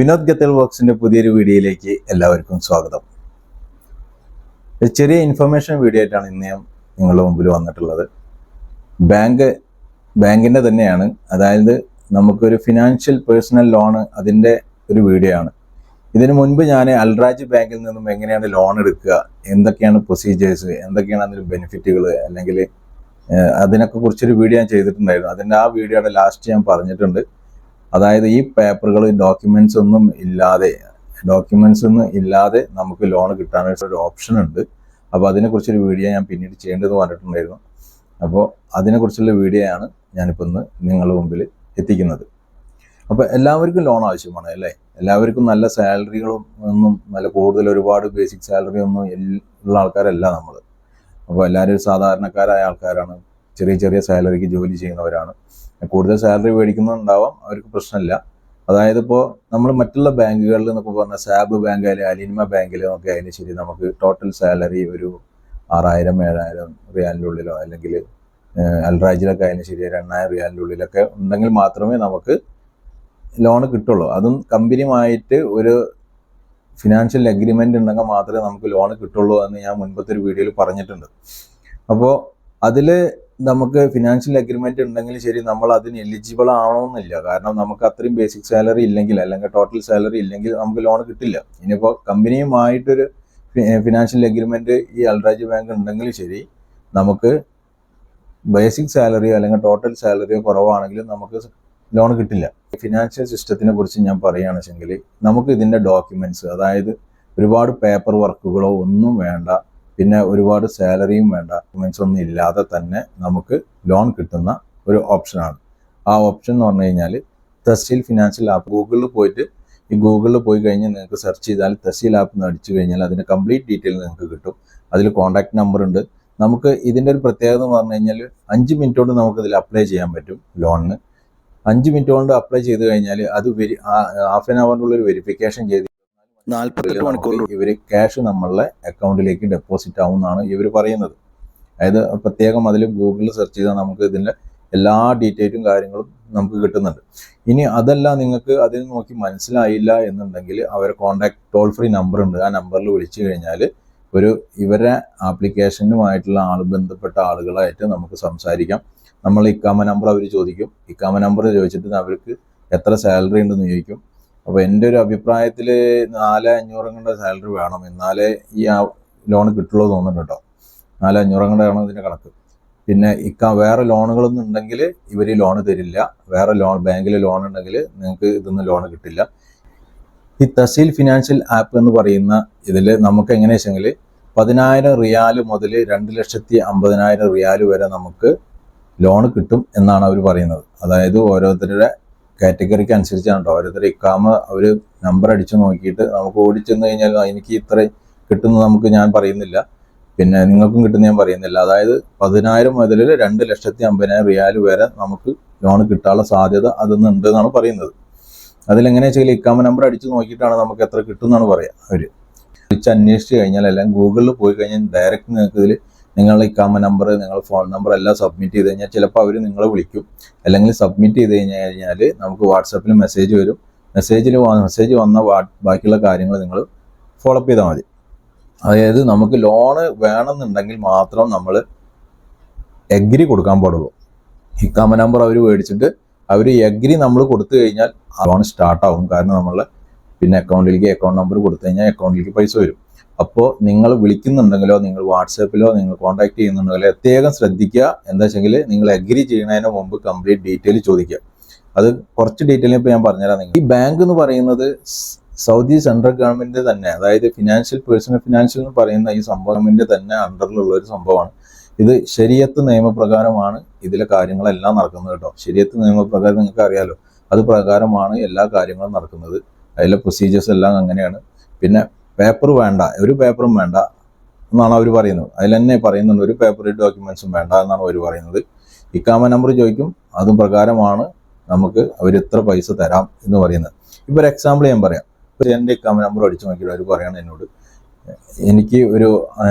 വിനോദ് ഗത്തൽ വർക്സിന്റെ പുതിയൊരു വീഡിയോയിലേക്ക് എല്ലാവർക്കും സ്വാഗതം. ഒരു ചെറിയ ഇൻഫർമേഷൻ വീഡിയോ ആയിട്ടാണ് ഇന്ന് ഞാൻ നിങ്ങളുടെ മുമ്പിൽ വന്നിട്ടുള്ളത്. ബാങ്കിന്റെ തന്നെയാണ്, അതായത് നമുക്കൊരു ഫിനാൻഷ്യൽ പേഴ്സണൽ ലോണ് അതിൻ്റെ ഒരു വീഡിയോ ആണ്. ഇതിനു മുൻപ് ഞാൻ അൽറാജ് ബാങ്കിൽ നിന്നും എങ്ങനെയാണ് ലോൺ എടുക്കുക, എന്തൊക്കെയാണ് പ്രൊസീജിയേഴ്സ്, എന്തൊക്കെയാണ് അതിന് ബെനിഫിറ്റുകൾ, അല്ലെങ്കിൽ അതിനൊക്കെ കുറിച്ചൊരു വീഡിയോ ഞാൻ ചെയ്തിട്ടുണ്ടായിരുന്നു. അതിൻ്റെ ആ വീഡിയോയുടെ ലാസ്റ്റ് ഞാൻ പറഞ്ഞിട്ടുണ്ട്. അതായത് ഈ പേപ്പറുകൾ ഡോക്യുമെന്റ്സ് ഒന്നും ഇല്ലാതെ നമുക്ക് ലോൺ കിട്ടാനായിട്ട് ഒരു ഓപ്ഷൻ ഉണ്ട്. അപ്പോൾ അതിനെക്കുറിച്ചൊരു വീഡിയോ ഞാൻ പിന്നീട് ചെയ്യേണ്ടത് പറഞ്ഞിട്ടുണ്ടായിരുന്നു. അപ്പോൾ അതിനെക്കുറിച്ചുള്ള വീഡിയോ ആണ് ഞാനിപ്പോൾ ഇന്ന് നിങ്ങളുടെ മുമ്പിൽ എത്തിക്കുന്നത്. അപ്പോൾ എല്ലാവർക്കും ലോൺ ആവശ്യമാണ് അല്ലേ? എല്ലാവർക്കും നല്ല സാലറികളും ഒന്നും നല്ല കൂടുതൽ ഒരുപാട് ബേസിക് സാലറി ഒന്നും ഉള്ള ആൾക്കാരല്ല നമ്മൾ. അപ്പോൾ എല്ലാവരും സാധാരണക്കാരായ ആൾക്കാരാണ്, ചെറിയ ചെറിയ സാലറിക്ക് ജോലി ചെയ്യുന്നവരാണ്. കൂടുതൽ സാലറി മേടിക്കുന്നുണ്ടാവാം, അവർക്ക് പ്രശ്നമില്ല. അതായത് ഇപ്പോൾ നമ്മൾ മറ്റുള്ള ബാങ്കുകളിൽ എന്നൊക്കെ പറഞ്ഞാൽ സാബ് ബാങ്ക് ആയാലും അലിനിമ ബാങ്കിലും ഒക്കെ ആയാലും ശരി, നമുക്ക് ടോട്ടൽ സാലറി ഒരു 6000-7000 റിയാലിൻ്റെ ഉള്ളിലോ, അല്ലെങ്കിൽ അൽറാജിലൊക്കെ ആയാലും ശരി 2000 റിയാലിൻ്റെ ഉള്ളിലൊക്കെ ഉണ്ടെങ്കിൽ മാത്രമേ നമുക്ക് ലോൺ കിട്ടുള്ളൂ. അതും കമ്പനിയുമായിട്ട് ഒരു ഫിനാൻഷ്യൽ അഗ്രിമെൻ്റ് ഉണ്ടെങ്കിൽ മാത്രമേ നമുക്ക് ലോൺ കിട്ടുള്ളൂ എന്ന് ഞാൻ മുൻപത്തെ ഒരു വീഡിയോയിൽ പറഞ്ഞിട്ടുണ്ട്. അപ്പോൾ അതിൽ നമുക്ക് ഫിനാൻഷ്യൽ അഗ്രിമെന്റ് ഉണ്ടെങ്കിൽ ശരി, നമ്മൾ അതിന് എലിജിബിൾ ആവണമെന്നില്ല. കാരണം നമുക്ക് അത്രയും ബേസിക് സാലറി ഇല്ലെങ്കിൽ, അല്ലെങ്കിൽ ടോട്ടൽ സാലറി ഇല്ലെങ്കിൽ നമുക്ക് ലോൺ കിട്ടില്ല. ഇനിയിപ്പോൾ കമ്പനിയുമായിട്ടൊരു ഫിനാൻഷ്യൽ അഗ്രിമെന്റ് ഈ അൽറാജ് ബാങ്ക് ഉണ്ടെങ്കിൽ ശരി, നമുക്ക് ബേസിക് സാലറിയോ അല്ലെങ്കിൽ ടോട്ടൽ സാലറിയോ കുറവാണെങ്കിലും നമുക്ക് ലോൺ കിട്ടില്ല. ഫിനാൻഷ്യൽ സിസ്റ്റത്തിനെ കുറിച്ച് ഞാൻ പറയുകയാണെന്നുവെച്ചെങ്കിൽ, നമുക്ക് ഇതിൻ്റെ ഡോക്യുമെന്റ്സ്, അതായത് ഒരുപാട് പേപ്പർ വർക്കുകളോ ഒന്നും വേണ്ട, പിന്നെ ഒരുപാട് സാലറിയും വേണ്ട, ഡോക്യുമെന്റ്സ് ഒന്നും ഇല്ലാതെ തന്നെ നമുക്ക് ലോൺ കിട്ടുന്ന ഒരു ഓപ്ഷനാണ്. ആ ഓപ്ഷൻ എന്ന് പറഞ്ഞു കഴിഞ്ഞാൽ തഹ്സീൽ ഫിനാൻഷ്യൽ ആപ്പ്. ഗൂഗിളിൽ പോയി കഴിഞ്ഞാൽ നിങ്ങൾക്ക് സെർച്ച് ചെയ്താൽ തഹ്സീൽ ആപ്പ് എന്ന് അടിച്ചു കഴിഞ്ഞാൽ അതിൻ്റെ കംപ്ലീറ്റ് ഡീറ്റെയിൽ നിങ്ങൾക്ക് കിട്ടും. അതിൽ കോൺടാക്ട് നമ്പർ ഉണ്ട്. നമുക്ക് ഇതിൻ്റെ ഒരു പ്രത്യേകത എന്ന് പറഞ്ഞു കഴിഞ്ഞാൽ 5 മിനിറ്റ് കൊണ്ട് നമുക്ക് ഇതിൽ അപ്ലൈ ചെയ്യാൻ പറ്റും ലോണിന്. 5 മിനിറ്റ് കൊണ്ട് അപ്ലൈ ചെയ്ത് കഴിഞ്ഞാൽ അത് ഹാഫ് ആൻ അവറിനുള്ളിൽ വെരിഫിക്കേഷൻ ചെയ്ത് 48 മണിക്കൂർ ഇവർ ക്യാഷ് നമ്മളുടെ അക്കൗണ്ടിലേക്ക് ഡെപ്പോസിറ്റ് ആവുമെന്നാണ് ഇവർ പറയുന്നത്. അതായത് പ്രത്യേകം അതിൽ ഗൂഗിളിൽ സെർച്ച് ചെയ്താൽ നമുക്ക് ഇതിൻ്റെ എല്ലാ ഡീറ്റെയിലും കാര്യങ്ങളും നമുക്ക് കിട്ടുന്നുണ്ട്. ഇനി അതല്ല, നിങ്ങൾക്ക് അതിൽ നോക്കി മനസ്സിലായില്ല എന്നുണ്ടെങ്കിൽ അവരെ കോൺടാക്ട് ടോൾ ഫ്രീ നമ്പർ ഉണ്ട്. ആ നമ്പറിൽ വിളിച്ചു കഴിഞ്ഞാൽ ഇവരെ ആപ്ലിക്കേഷനുമായിട്ടുള്ള ബന്ധപ്പെട്ട ആളുകളായിട്ട് നമുക്ക് സംസാരിക്കാം. നമ്മൾ ഇക്കാമ നമ്പർ അവർ ചോദിക്കും. ഇക്കാമ നമ്പർ ചോദിച്ചിട്ട് അവർക്ക് എത്ര സാലറി ഉണ്ടെന്ന് ചോദിക്കും. അപ്പോൾ എൻ്റെ ഒരു അഭിപ്രായത്തിൽ 4500 കൊണ്ട് സാലറി വേണം, എന്നാലേ ഈ ലോൺ കിട്ടുള്ളൂ തോന്നുന്നുണ്ട് കേട്ടോ. 4500 കൊണ്ടാണ് ഇതിൻ്റെ കണക്ക്. പിന്നെ വേറെ ലോണുകളൊന്നും ഉണ്ടെങ്കിൽ ഇവർ ലോൺ തരില്ല. വേറെ ബാങ്കിൽ ലോൺ ഉണ്ടെങ്കിൽ നിങ്ങൾക്ക് ഇതൊന്നും ലോൺ കിട്ടില്ല. ഈ തഹ്സീൽ ഫിനാൻഷ്യൽ ആപ്പ് എന്ന് പറയുന്ന ഇതിൽ നമുക്ക് എങ്ങനെയാ വെച്ചെങ്കിൽ 10,000 റിയാല് മുതൽ 2,50,000 റിയാല് വരെ നമുക്ക് ലോൺ കിട്ടും എന്നാണ് അവർ പറയുന്നത്. അതായത് ഓരോരുത്തരുടെ കാറ്റഗറിക്ക് അനുസരിച്ചാണ് കേട്ടോ. ഓരോരുത്തർ ഇക്കാമ അവർ നമ്പർ അടിച്ചു നോക്കിയിട്ട് നമുക്ക് ഓടിച്ചെന്ന് കഴിഞ്ഞാൽ എനിക്ക് ഇത്ര കിട്ടുന്നത് നമുക്ക് ഞാൻ പറയുന്നില്ല, പിന്നെ നിങ്ങൾക്കും കിട്ടുന്ന ഞാൻ പറയുന്നില്ല. അതായത് 10,000 മുതൽ 2,50,000 റിയാല് വരെ നമുക്ക് ലോൺ കിട്ടാനുള്ള സാധ്യത അതൊന്നുണ്ട് എന്നാണ് പറയുന്നത്. അതിലെങ്ങനെയാ വെച്ചാൽ ഇക്കാമ നമ്പർ അടിച്ചു നോക്കിയിട്ടാണ് നമുക്ക് എത്ര കിട്ടും എന്നാണ് പറയുക. അവർ അന്വേഷിച്ച് കഴിഞ്ഞാൽ, അല്ലെങ്കിൽ ഗൂഗിളിൽ പോയി കഴിഞ്ഞാൽ ഡയറക്റ്റ് നിങ്ങൾക്ക് ഇതിൽ നിങ്ങളുടെ ഇക്കാമ നമ്പർ, നിങ്ങളുടെ ഫോൺ നമ്പർ എല്ലാം സബ്മിറ്റ് ചെയ്ത് കഴിഞ്ഞാൽ ചിലപ്പോൾ അവർ നിങ്ങളെ വിളിക്കും. അല്ലെങ്കിൽ സബ്മിറ്റ് ചെയ്ത് കഴിഞ്ഞാൽ നമുക്ക് വാട്സാപ്പിൽ മെസ്സേജ് വരും. മെസ്സേജ് വന്ന ബാക്കിയുള്ള കാര്യങ്ങൾ നിങ്ങൾ ഫോളോ അപ്പ് ചെയ്താൽ മതി. അതായത് നമുക്ക് ലോണ് വേണമെന്നുണ്ടെങ്കിൽ മാത്രം നമ്മൾ എഗ്രി കൊടുക്കാൻ പാടുള്ളൂ. ഇക്കാമ നമ്പർ അവർ മേടിച്ചിട്ട് അവർ എഗ്രി നമ്മൾ കൊടുത്തു കഴിഞ്ഞാൽ ലോൺ സ്റ്റാർട്ടാവും. കാരണം നമ്മളെ പിന്നെ അക്കൗണ്ട് നമ്പർ കൊടുത്തു കഴിഞ്ഞാൽ അക്കൗണ്ടിലേക്ക് പൈസ വരും. അപ്പോൾ നിങ്ങൾ വിളിക്കുന്നുണ്ടെങ്കിലോ, നിങ്ങൾ വാട്സാപ്പിലോ നിങ്ങൾ കോൺടാക്ട് ചെയ്യുന്നുണ്ടെങ്കിലോ പ്രത്യേകം ശ്രദ്ധിക്കുക. എന്താ വെച്ചെങ്കിൽ, നിങ്ങൾ അഗ്രി ചെയ്യുന്നതിന് മുമ്പ് കംപ്ലീറ്റ് ഡീറ്റെയിൽ ചോദിക്കുക. അത് കുറച്ച് ഡീറ്റെയിൽ ഇപ്പോൾ ഞാൻ പറഞ്ഞുതരാം. ഈ ബാങ്ക് എന്ന് പറയുന്നത് സൗദി സെൻട്രൽ ഗവൺമെന്റ് തന്നെ, അതായത് പേഴ്സണൽ ഫിനാൻഷ്യൽ എന്ന് പറയുന്ന ഈ സംഭവത്തിന്റെ തന്നെ അണ്ടറിലുള്ള ഒരു സംഭവമാണ്. ഇത് ശരീഅത്ത് നിയമപ്രകാരമാണ് ഇതിലെ കാര്യങ്ങളെല്ലാം നടക്കുന്നത് കേട്ടോ. ശരീഅത്ത് നിയമപ്രകാരം നിങ്ങൾക്ക് അറിയാലോ, അത് പ്രകാരമാണ് എല്ലാ കാര്യങ്ങളും നടക്കുന്നത്. അതിലെ പ്രൊസീജിയേഴ്സ് എല്ലാം അങ്ങനെയാണ്. പിന്നെ പേപ്പർ വേണ്ട, ഒരു പേപ്പറും വേണ്ട എന്നാണ് അവർ പറയുന്നത്. അതിൽ തന്നെ പറയുന്നുണ്ട്, ഒരു പേപ്പർ ഡോക്യുമെന്റ്സും വേണ്ട എന്നാണ് അവർ പറയുന്നത്. ഇക്കാമ നമ്പർ ചോദിക്കും, അതും പ്രകാരമാണ് നമുക്ക് അവർ ഇത്ര പൈസ തരാം എന്ന് പറയുന്നത്. ഇപ്പോൾ ഒരു എക്സാമ്പിൾ ഞാൻ പറയാം. ഇപ്പോൾ എൻ്റെ ഇക്കാമ നമ്പർ അടിച്ചു നോക്കിയിട്ട് അവർ പറയണം എന്നോട്, എനിക്ക് ഒരു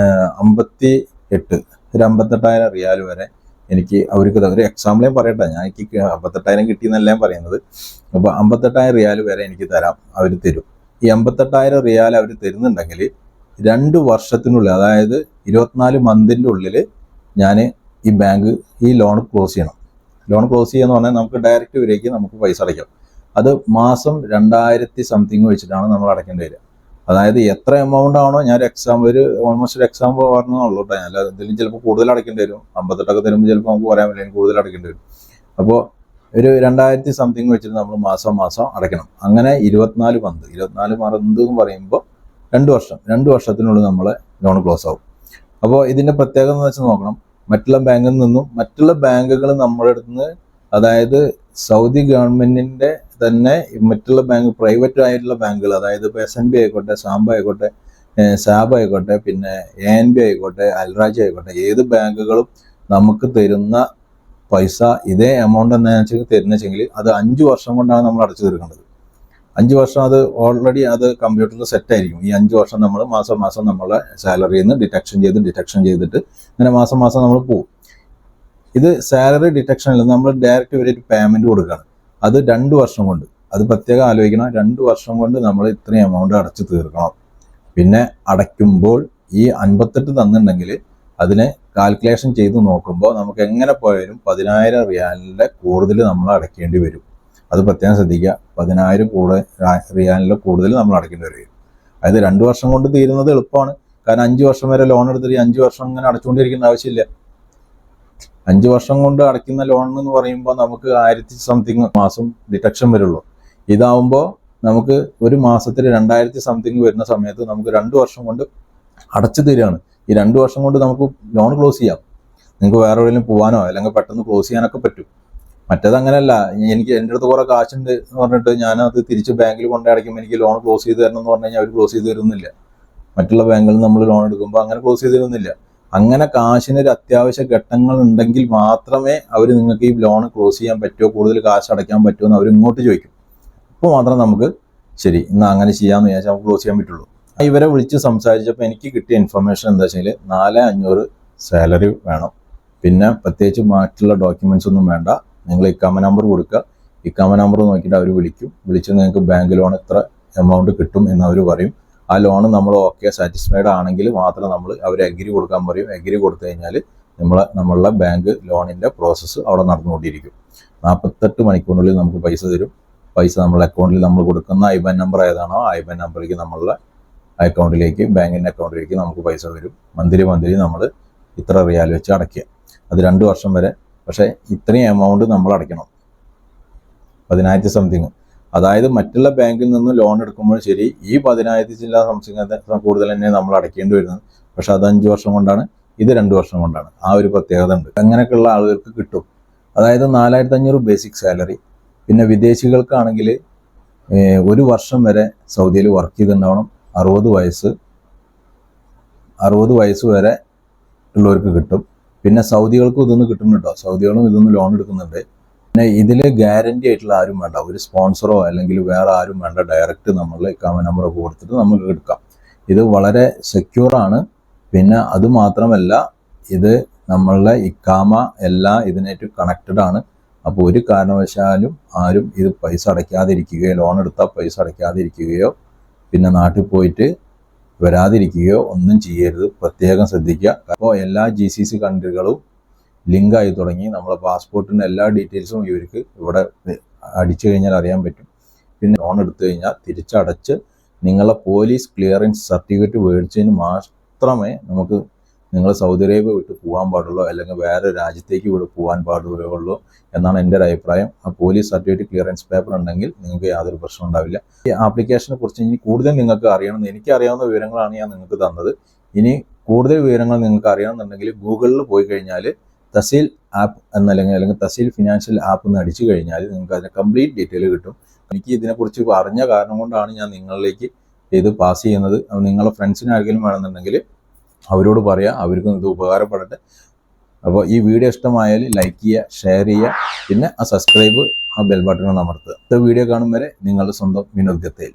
58,000 റിയാൽ വരെ എനിക്ക് അവർക്ക് ഒരു എക്സാമ്പിൾ ഞാൻ പറയട്ടെ, ഞാൻ എനിക്ക് 58,000 കിട്ടിയെന്നല്ല ഞാൻ പറയുന്നത്. അപ്പോൾ 58,000 റിയാൽ വരെ എനിക്ക് തരാം, അവർ തരും. ഈ 58,000 റിയാൽ അവർ തരുന്നുണ്ടെങ്കിൽ 2 വർഷത്തിനുള്ളിൽ, അതായത് 24 മന്തിൻ്റെ ഉള്ളിൽ ഞാൻ ഈ ലോൺ ക്ലോസ് ചെയ്യണം. ലോൺ ക്ലോസ് ചെയ്യുക എന്ന് പറഞ്ഞാൽ നമുക്ക് ഡയറക്റ്റ് ഇവരേക്ക് നമുക്ക് പൈസ അടയ്ക്കാം. അത് മാസം 2000 സംതിങ് വെച്ചിട്ടാണ് നമ്മൾ അടയ്ക്കേണ്ടി വരിക. അതായത് എത്ര എമൗണ്ട് ആണോ, ഞാൻ ഓൾമോസ്റ്റ് ഒരു എക്സാമ്പിൾ പറഞ്ഞുള്ളൂ കേട്ടോ. അല്ല എന്തെങ്കിലും ചിലപ്പോൾ കൂടുതൽ അടയ്ക്കേണ്ടി വരും. 58 തരുമ്പോൾ ചിലപ്പോൾ നമുക്ക് പറയാൻ പറ്റില്ല, കൂടുതൽ അടയ്ക്കേണ്ടി വരും. അപ്പോൾ ഒരു 2000 സംതിങ് വെച്ചിട്ട് നമ്മൾ മാസം അടയ്ക്കണം. അങ്ങനെ 24 മന്ത് എന്ന് പറയുമ്പോൾ 2 വർഷത്തിനുള്ളിൽ നമ്മളെ ലോൺ ക്ലോസ് ആവും. അപ്പോൾ ഇതിൻ്റെ പ്രത്യേകത എന്ന് വെച്ചാൽ നോക്കണം, മറ്റുള്ള ബാങ്കുകൾ നമ്മുടെ അടുത്ത് നിന്ന്, അതായത് സൗദി ഗവൺമെന്റിന്റെ തന്നെ മറ്റുള്ള പ്രൈവറ്റ് ആയിട്ടുള്ള ബാങ്കുകൾ, അതായത് ഇപ്പോൾ SNB ആയിക്കോട്ടെ, സാബ് ആയിക്കോട്ടെ, പിന്നെ ANB ആയിക്കോട്ടെ, അൽറാജ് ആയിക്കോട്ടെ, ഏത് ബാങ്കുകളും നമുക്ക് തരുന്ന പൈസ ഇതേ എമൗണ്ട് എന്ന് തരുന്നെങ്കിൽ അത് 5 വർഷം കൊണ്ടാണ് നമ്മൾ അടച്ചു തീർക്കേണ്ടത്. 5 വർഷം അത് ഓൾറെഡി അത് കമ്പ്യൂട്ടറിൽ സെറ്റ് ആയിരിക്കും. ഈ 5 വർഷം നമ്മൾ മാസം നമ്മളെ സാലറിയിൽ നിന്ന് ഡിറ്റക്ഷൻ ചെയ്തിട്ട് ഇങ്ങനെ മാസം നമ്മൾ പോകും. ഇത് സാലറി ഡിറ്റക്ഷനിൽ നമ്മൾ ഡയറക്റ്റ് ഇവരൊരു പേയ്മെന്റ് കൊടുക്കുകയാണ്. അത് 2 വർഷം കൊണ്ട്, അത് പ്രത്യേകം ആലോചിക്കണം, 2 വർഷം കൊണ്ട് നമ്മൾ ഇത്രയും എമൗണ്ട് അടച്ചു തീർക്കണം. പിന്നെ അടയ്ക്കുമ്പോൾ ഈ 58 തന്നിട്ടുണ്ടെങ്കിൽ അതിനെ കാൽക്കുലേഷൻ ചെയ്ത് നോക്കുമ്പോൾ നമുക്ക് എങ്ങനെ പോയാലും 10,000 റിയാലിൻ്റെ കൂടുതൽ നമ്മൾ അടയ്ക്കേണ്ടി വരും. അത് പ്രത്യേകം ശ്രദ്ധിക്കുക. 10,000 റിയാലിൻ്റെ കൂടുതൽ നമ്മൾ അടയ്ക്കേണ്ടി വരും. അതായത് 2 വർഷം കൊണ്ട് തീരുന്നത് എളുപ്പമാണ്. കാരണം 5 വർഷം വരെ ലോൺ എടുത്തിട്ട് 5 വർഷം ഇങ്ങനെ അടച്ചുകൊണ്ടിരിക്കേണ്ട ആവശ്യമില്ല. 5 വർഷം കൊണ്ട് അടയ്ക്കുന്ന ലോൺ എന്ന് പറയുമ്പോൾ നമുക്ക് 1000 സംതിങ് മാസം ഡിറ്റക്ഷൻ വരുള്ളൂ. ഇതാവുമ്പോൾ നമുക്ക് ഒരു മാസത്തിൽ 2000 സംതിങ് വരുന്ന സമയത്ത് നമുക്ക് 2 വർഷം കൊണ്ട് അടച്ചു തീരുകയാണ്. ഈ 2 വർഷം കൊണ്ട് നമുക്ക് ലോൺ ക്ലോസ് ചെയ്യാം. നിങ്ങൾക്ക് വേറെ എവിടെയെങ്കിലും പോകാനോ അല്ലെങ്കിൽ പെട്ടെന്ന് ക്ലോസ് ചെയ്യാനൊക്കെ പറ്റും. മറ്റേത് അങ്ങനെയല്ല, എൻ്റെ അടുത്ത് കുറെ കാശുണ്ട് എന്ന് പറഞ്ഞിട്ട് ഞാനത് തിരിച്ച് ബാങ്കിൽ കൊണ്ടു അടയ്ക്കുമ്പോൾ എനിക്ക് ലോൺ ക്ലോസ് ചെയ്ത് തരണം എന്ന് പറഞ്ഞു കഴിഞ്ഞാൽ അവർ ക്ലോസ് ചെയ്ത് തരുന്നില്ല. മറ്റുള്ള ബാങ്കുകളിൽ നമ്മൾ ലോൺ എടുക്കുമ്പോൾ അങ്ങനെ ക്ലോസ് ചെയ്ത് തരുന്നില്ല. അങ്ങനെ കാശിനൊരു അത്യാവശ്യ ഘട്ടങ്ങൾ ഉണ്ടെങ്കിൽ മാത്രമേ അവർ നിങ്ങൾക്ക് ഈ ലോൺ ക്ലോസ് ചെയ്യാൻ പറ്റുമോ, കൂടുതൽ കാശ് അടയ്ക്കാൻ പറ്റുമോ എന്ന് അവർ ഇങ്ങോട്ട് ചോദിക്കും. അപ്പോൾ മാത്രം നമുക്ക് ശരി ഇന്ന് അങ്ങനെ ചെയ്യാമെന്ന് വിചാരിച്ചാൽ നമുക്ക് ക്ലോസ് ചെയ്യാൻ പറ്റുള്ളൂ. ഇവരെ വിളിച്ച് സംസാരിച്ചപ്പോൾ എനിക്ക് കിട്ടിയ ഇൻഫർമേഷൻ എന്താ വെച്ചാൽ 4,500 സാലറി വേണം. പിന്നെ പ്രത്യേകിച്ച് മറ്റുള്ള ഡോക്യുമെന്റ്സ് ഒന്നും വേണ്ട. നിങ്ങൾ ഇക്കാമ നമ്പർ കൊടുക്കുക. ഇക്കാമ നമ്പർ നോക്കിയിട്ട് അവർ വിളിച്ച് നിങ്ങൾക്ക് ബാങ്ക് ലോൺ എത്ര എമൗണ്ട് കിട്ടും എന്ന് അവർ പറയും. ആ ലോൺ നമ്മൾ സാറ്റിസ്ഫൈഡ് ആണെങ്കിൽ മാത്രം നമ്മൾ അവർ അഗ്രി കൊടുക്കാൻ പറയും. അഗ്രി കൊടുത്തു കഴിഞ്ഞാൽ നമ്മളുടെ ബാങ്ക് ലോണിൻ്റെ പ്രോസസ്സ് അവിടെ നടന്നുകൊണ്ടിരിക്കും. 48 മണിക്കൂറിനുള്ളിൽ നമുക്ക് പൈസ തരും. പൈസ നമ്മളെ അക്കൗണ്ടിൽ നമ്മൾ കൊടുക്കുന്ന IBAN നമ്പർ ഏതാണോ ആ IBAN നമ്പറിലേക്ക് നമ്മളുടെ ബാങ്കിൻ്റെ അക്കൗണ്ടിലേക്ക് നമുക്ക് പൈസ വരും. മന്ത്ലി നമ്മൾ ഇത്ര റിയാൽ വെച്ച് അടയ്ക്കുക. അത് 2 വർഷം വരെ. പക്ഷേ ഇത്രയും എമൗണ്ട് നമ്മൾ അടയ്ക്കണം, 10,000 സംതിങ്. അതായത് മറ്റുള്ള ബാങ്കിൽ നിന്ന് ലോൺ എടുക്കുമ്പോൾ ശരി ഈ 10,000 സംതിങ് കൂടുതൽ തന്നെ നമ്മൾ അടയ്ക്കേണ്ടി വരുന്നത്. പക്ഷെ അത് 5 വർഷം കൊണ്ടാണ്, ഇത് 2 വർഷം കൊണ്ടാണ്. ആ ഒരു പ്രത്യേകത ഉണ്ട്. അങ്ങനെയൊക്കെയുള്ള ആളുകൾക്ക് കിട്ടും. അതായത് 4,500 ബേസിക് സാലറി. പിന്നെ വിദേശികൾക്കാണെങ്കിൽ 1 വർഷം വരെ സൗദിയിൽ വർക്ക് ചെയ്തിട്ടുണ്ടാവണം. 60 വയസ്സ് വരെ ഉള്ളവർക്ക് കിട്ടും. പിന്നെ സൗദികൾക്കും ഇതൊന്നും കിട്ടുന്നുണ്ടോ, സൗദികളും ഇതൊന്നും ലോൺ എടുക്കുന്നുണ്ട്. പിന്നെ ഇതിൽ ഗ്യാരണ്ടി ആയിട്ടുള്ള ആരും വേണ്ട, ഒരു സ്പോൺസറോ അല്ലെങ്കിൽ വേറെ ആരും വേണ്ട. ഡയറക്റ്റ് നമ്മൾ ഇക്കാമ നമ്പറൊക്കെ കൊടുത്തിട്ട് നമുക്ക് എടുക്കാം. ഇത് വളരെ സെക്യൂറാണ്. പിന്നെ അത് മാത്രമല്ല, ഇത് നമ്മളുടെ ഇക്കാമ എല്ലാം ഇതിനായിട്ട് കണക്റ്റഡ് ആണ്. അപ്പോൾ ഒരു കാരണവശാലും ആരും ഇത് പൈസ അടയ്ക്കാതിരിക്കുകയോ, ലോൺ എടുത്താൽ പൈസ അടയ്ക്കാതിരിക്കുകയോ പിന്നെ നാട്ടിൽ പോയിട്ട് വരാതിരിക്കുകയോ ഒന്നും ചെയ്യരുത്. പ്രത്യേകം ശ്രദ്ധിക്കുക. അപ്പോൾ എല്ലാ GCC കൺട്രികളും ലിങ്കായി തുടങ്ങി. നമ്മളെ പാസ്പോർട്ടിൻ്റെ എല്ലാ ഡീറ്റെയിൽസും ഇവർക്ക് ഇവിടെ അടിച്ചു കഴിഞ്ഞാൽ അറിയാൻ പറ്റും. പിന്നെ ലോൺ എടുത്തു കഴിഞ്ഞാൽ തിരിച്ചടച്ച് നിങ്ങളെ പോലീസ് ക്ലിയറൻസ് സർട്ടിഫിക്കറ്റ് മേടിച്ചതിന് മാത്രമേ നമുക്ക് നിങ്ങൾ സൗദി അറേബ്യ വിട്ട് പോകാൻ പാടുള്ളൂ, അല്ലെങ്കിൽ വേറെ രാജ്യത്തേക്ക് പോകാൻ പാടുള്ളൂ എന്നാണ് എൻ്റെ ഒരു അഭിപ്രായം. ആ പോലീസ് സർട്ടിഫിക്കറ്റ് ക്ലിയറൻസ് പേപ്പർ ഉണ്ടെങ്കിൽ നിങ്ങൾക്ക് യാതൊരു പ്രശ്നം ഉണ്ടാവില്ല. ഈ ആപ്ലിക്കേഷനെ കുറിച്ച് ഇനി കൂടുതൽ നിങ്ങൾക്ക് അറിയണം, എനിക്ക് അറിയാവുന്ന വിവരങ്ങളാണ് ഞാൻ നിങ്ങൾക്ക് തന്നത്. ഇനി കൂടുതൽ വിവരങ്ങൾ നിങ്ങൾക്ക് അറിയണമെന്നുണ്ടെങ്കിൽ ഗൂഗിളിൽ പോയി കഴിഞ്ഞാൽ തസീൽ ആപ്പ് അല്ലെങ്കിൽ തസീൽ ഫിനാൻഷ്യൽ ആപ്പ് എന്ന് അടിച്ചു കഴിഞ്ഞാൽ നിങ്ങൾക്ക് അതിൻ്റെ കംപ്ലീറ്റ് ഡീറ്റെയിൽ കിട്ടും. എനിക്ക് ഇതിനെക്കുറിച്ച് അറിഞ്ഞ കാരണം കൊണ്ടാണ് ഞാൻ നിങ്ങളിലേക്ക് ഇത് പാസ് ചെയ്യുന്നത്. നിങ്ങളുടെ ഫ്രണ്ട്സിന് ആരെങ്കിലും വേണമെന്നുണ്ടെങ്കിൽ അവരോട് പറയാം, അവർക്കും ഇത് ഉപകാരപ്പെടട്ടെ. അപ്പോൾ ഈ വീഡിയോ ഇഷ്ടമായാൽ ലൈക്ക് ചെയ്യുക, ഷെയർ ചെയ്യുക, പിന്നെ ആ സബ്സ്ക്രൈബ്, ആ ബെൽ ബട്ടൺ അമർത്തുക. അടുത്ത വീഡിയോ കാണും വരെ നിങ്ങളുടെ സ്വന്തം വിനോദ് ഗത്തേൽ.